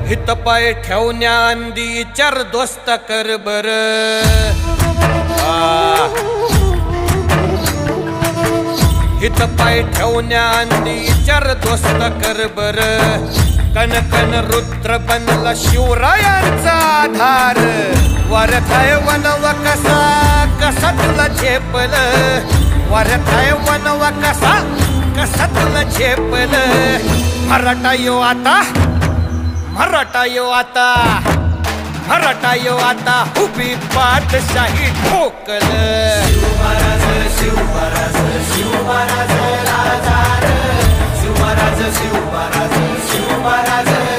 हित पाय ठेवण्या अंदी चार दोस्त कर बर हित पाय ठेवण्या अंदी चार दोस्त कर बर कन कन रुद्र बनला शिवरायांचा आधार वरथाय वनवा कसा कसा तुला झेपल वरथाय वनवा कसा कसा तुला झेपल मराठा यो आता मराठा यो आता मराठा यो आता उभी पाठशाही ठोकल शिवमहाराज शिवमहाराज शिवमहाराज राजा शिवमहाराज शिवमहाराज शिवमहाराज